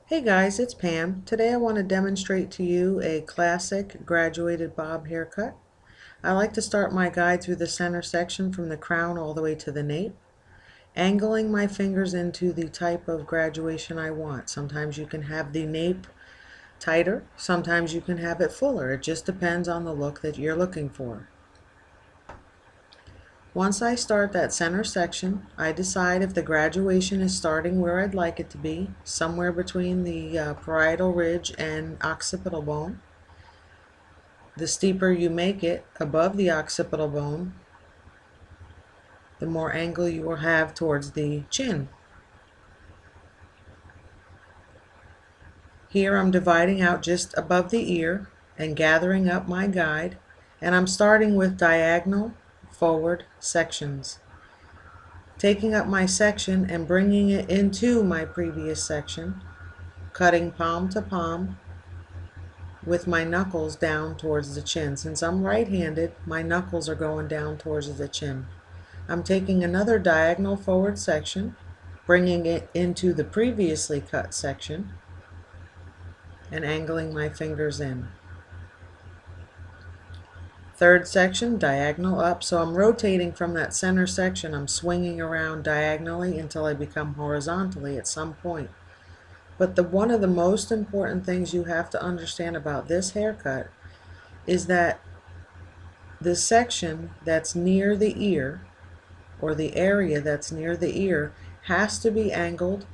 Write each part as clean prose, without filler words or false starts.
Hey guys, it's Pam. Today I want to demonstrate to you a classic graduated bob haircut. I like to start my guide through the center section from the crown all the way to the nape, angling my fingers into the type of graduation I want. Sometimes you can have the nape tighter, sometimes you can have it fuller. It just depends on the look that you're looking for. Once I start that center section, I decide if the graduation is starting where I'd like it to be, somewhere between the parietal ridge and occipital bone. The steeper you make it above the occipital bone, the more angle you will have towards the chin. Here I'm dividing out just above the ear and gathering up my guide, and I'm starting with diagonal forward sections. Taking up my section and bringing it into my previous section, cutting palm to palm with my knuckles down towards the chin. Since I'm right-handed, my knuckles are going down towards the chin. I'm taking another diagonal forward section, bringing it into the previously cut section, and angling my fingers in. Third section, diagonal up, so I'm rotating from that center section. I'm swinging around diagonally until I become horizontally at some point. But one of the most important things you have to understand about this haircut is that the section that's near the ear, or the area that's near the ear, has to be angled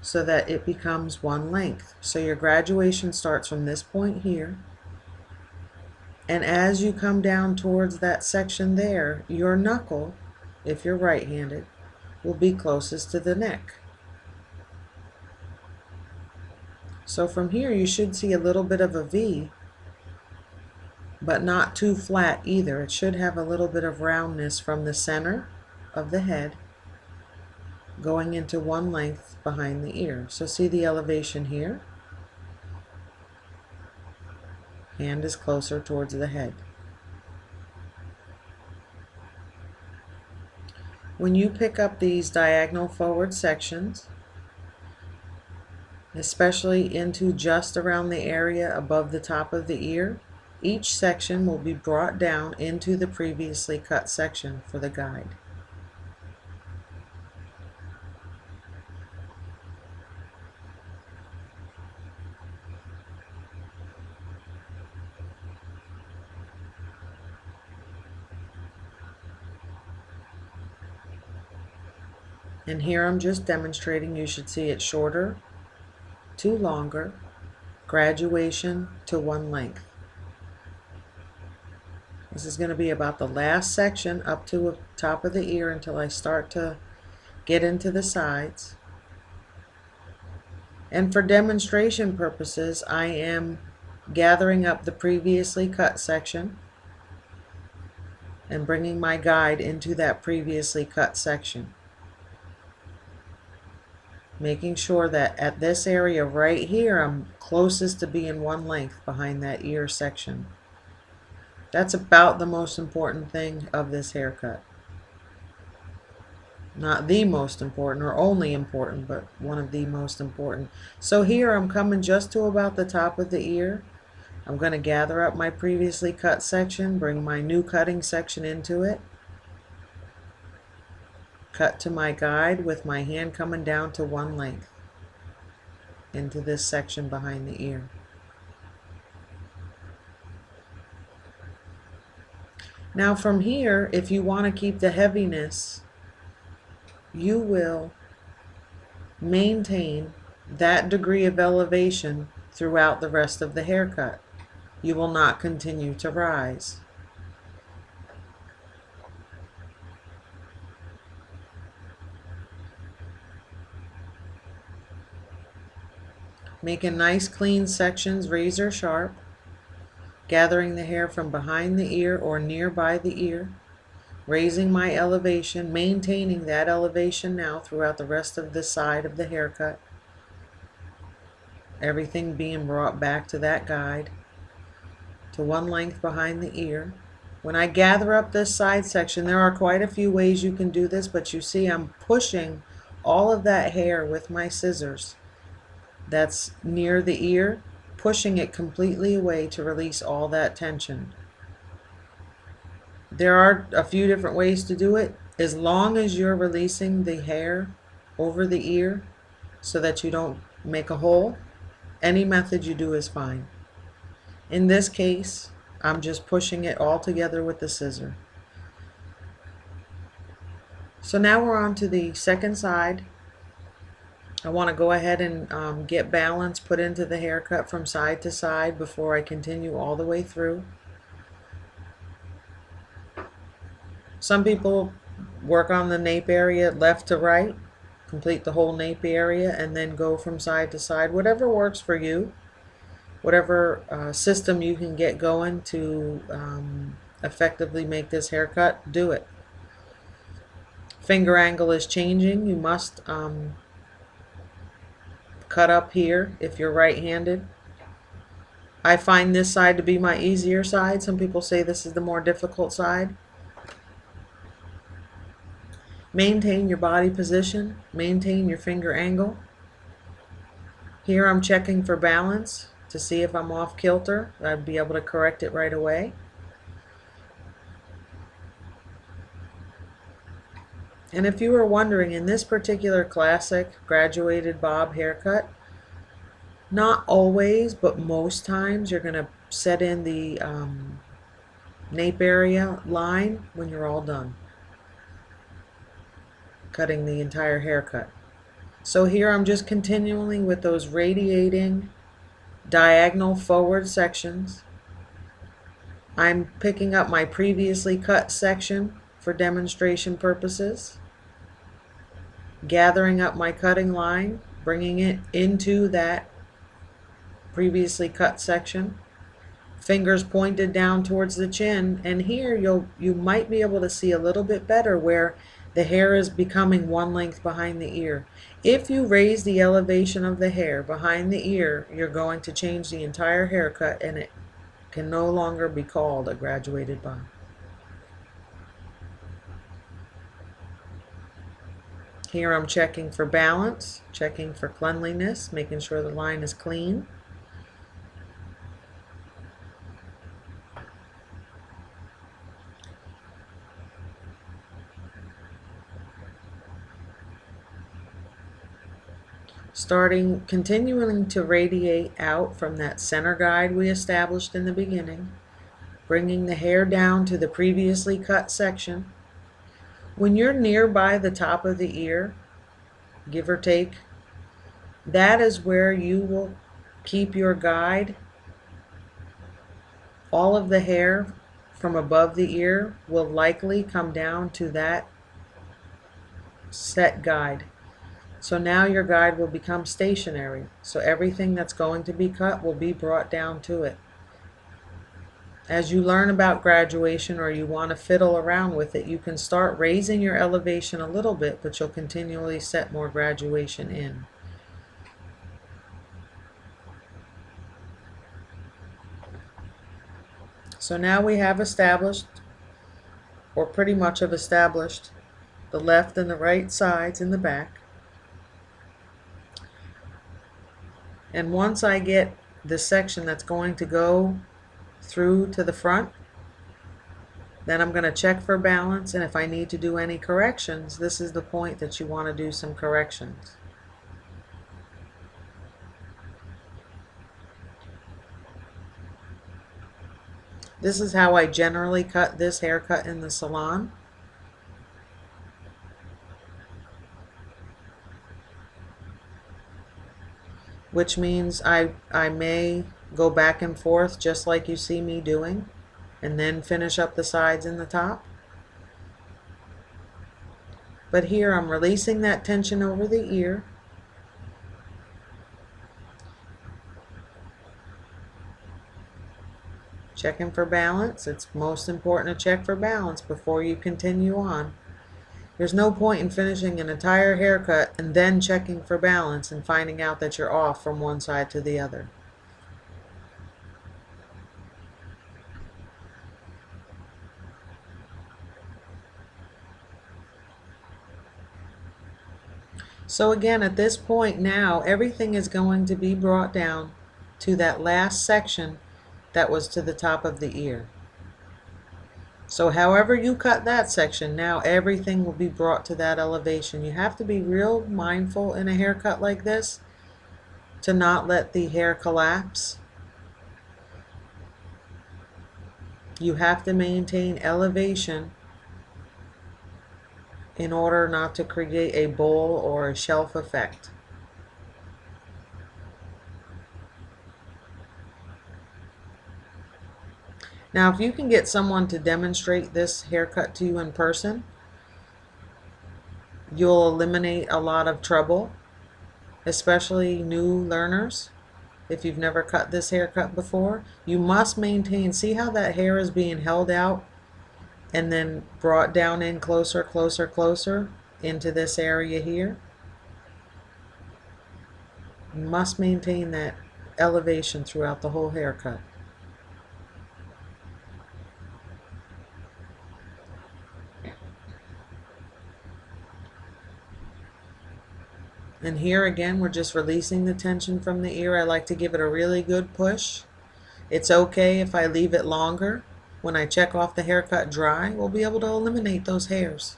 so that it becomes one length. So your graduation starts from this point here, and as you come down towards that section there, your knuckle, if you're right-handed, will be closest to the neck. So from here you should see a little bit of a V, but not too flat either. It should have a little bit of roundness from the center of the head going into one length behind the ear. So see the elevation here? Hand is closer towards the head. When you pick up these diagonal forward sections, especially into just around the area above the top of the ear, each section will be brought down into the previously cut section for the guide. And here I'm just demonstrating. You should see it shorter to longer, graduation to one length. This is going to be about the last section up to the top of the ear until I start to get into the sides. And for demonstration purposes, I am gathering up the previously cut section and bringing my guide into that previously cut section, making sure that at this area right here I'm closest to being one length behind that ear section. That's about the most important thing of this haircut. Not the most important or only important, but one of the most important. So here I'm coming just to about the top of the ear. I'm going to gather up my previously cut section, bring my new cutting section into it, cut to my guide with my hand coming down to one length into this section behind the ear. Now from here, if you want to keep the heaviness, you will maintain that degree of elevation throughout the rest of the haircut. You will not continue to rise. Making nice clean sections, razor sharp, gathering the hair from behind the ear or nearby the ear, raising my elevation, maintaining that elevation now throughout the rest of the side of the haircut. Everything being brought back to that guide, to one length behind the ear. When I gather up this side section, there are quite a few ways you can do this, but you see I'm pushing all of that hair with my scissors that's near the ear, pushing it completely away to release all that tension. There are a few different ways to do it. As long as you're releasing the hair over the ear so that you don't make a hole, any method you do is fine. In this case, I'm just pushing it all together with the scissor. So now we're on to the second side. I want to go ahead and get balance put into the haircut from side to side before I continue all the way through. Some people work on the nape area left to right, complete the whole nape area, and then go from side to side. Whatever works for you, whatever system you can get going to effectively make this haircut, do it. Finger angle is changing. You must cut up here if you're right-handed. I find this side to be my easier side. Some people say this is the more difficult side. Maintain your body position, maintain your finger angle. Here I'm checking for balance to see if I'm off kilter. I'd be able to correct it right away. And if you were wondering, in this particular classic graduated bob haircut, not always, but most times you're going to set in the nape area line when you're all done cutting the entire haircut. So here I'm just continuing with those radiating diagonal forward sections. I'm picking up my previously cut section for demonstration purposes, gathering up my cutting line, bringing it into that previously cut section, fingers pointed down towards the chin, and here you might be able to see a little bit better where the hair is becoming one length behind the ear. If you raise the elevation of the hair behind the ear, you're going to change the entire haircut and it can no longer be called a graduated bob. Here I'm checking for balance, checking for cleanliness, making sure the line is clean. Continuing to radiate out from that center guide we established in the beginning, bringing the hair down to the previously cut section. When you're nearby the top of the ear, give or take, that is where you will keep your guide. All of the hair from above the ear will likely come down to that set guide. So now your guide will become stationary. So everything that's going to be cut will be brought down to it. As you learn about graduation or you want to fiddle around with it, you can start raising your elevation a little bit, but you'll continually set more graduation in. So now we have established, or pretty much have established, the left and the right sides in the back. And once I get the section that's going to go through to the front, then I'm going to check for balance, and if I need to do any corrections, this is the point that you want to do some corrections. This is how I generally cut this haircut in the salon. Which means I may go back and forth just like you see me doing, and then finish up the sides and the top. But here I'm releasing that tension over the ear. Checking for balance. It's most important to check for balance before you continue on. There's no point in finishing an entire haircut and then checking for balance and finding out that you're off from one side to the other. So again, at this point now, everything is going to be brought down to that last section that was to the top of the ear. So however you cut that section, now everything will be brought to that elevation. You have to be real mindful in a haircut like this to not let the hair collapse. You have to maintain elevation in order not to create a bowl or a shelf effect. Now, if you can get someone to demonstrate this haircut to you in person, you'll eliminate a lot of trouble, especially new learners. If you've never cut this haircut before, you must maintain, see how that hair is being held out and then brought down in closer, closer, closer into this area here. You must maintain that elevation throughout the whole haircut. And here again, we're just releasing the tension from the ear. I like to give it a really good push. It's okay if I leave it longer. When I check off the haircut dry, we'll be able to eliminate those hairs.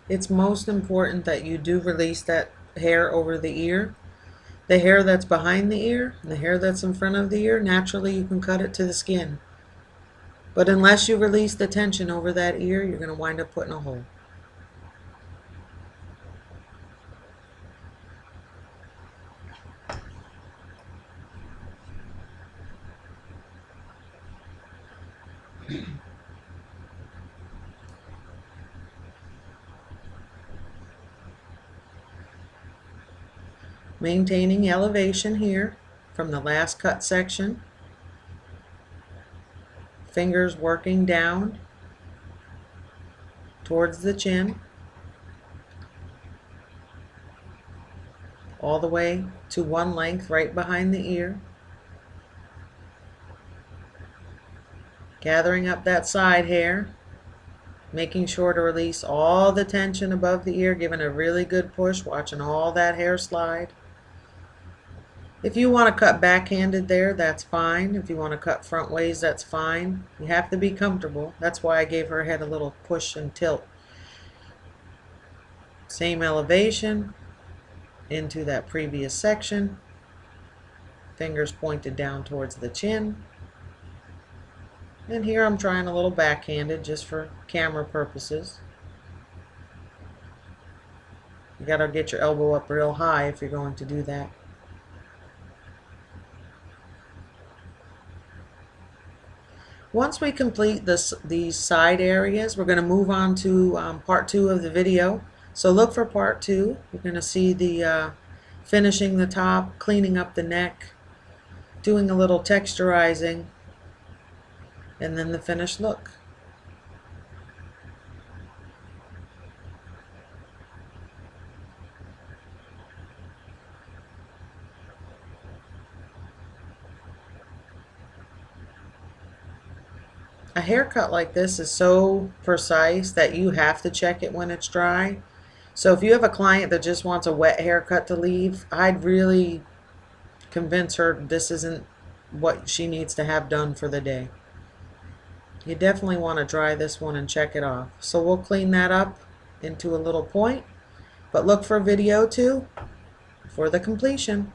It's most important that you do release that hair over the ear. The hair that's behind the ear and the hair that's in front of the ear, naturally you can cut it to the skin. But unless you release the tension over that ear, you're going to wind up putting a hole. Maintaining elevation here from the last cut section. Fingers working down towards the chin, all the way to one length right behind the ear. Gathering up that side hair, making sure to release all the tension above the ear, giving a really good push, watching all that hair slide. If you want to cut backhanded there, that's fine. If you want to cut front ways, that's fine. You have to be comfortable. That's why I gave her head a little push and tilt. Same elevation into that previous section. Fingers pointed down towards the chin. And here I'm trying a little backhanded just for camera purposes. You got to get your elbow up real high if you're going to do that. Once we complete these side areas, we're going to move on to part 2 of the video. So look for part 2. You're going to see the finishing the top, cleaning up the neck, doing a little texturizing, and then the finished look. A haircut like this is so precise that you have to check it when it's dry. So if you have a client that just wants a wet haircut to leave, I'd really convince her this isn't what she needs to have done for the day. You definitely want to dry this one and check it off. So we'll clean that up into a little point, but look for video 2 for the completion.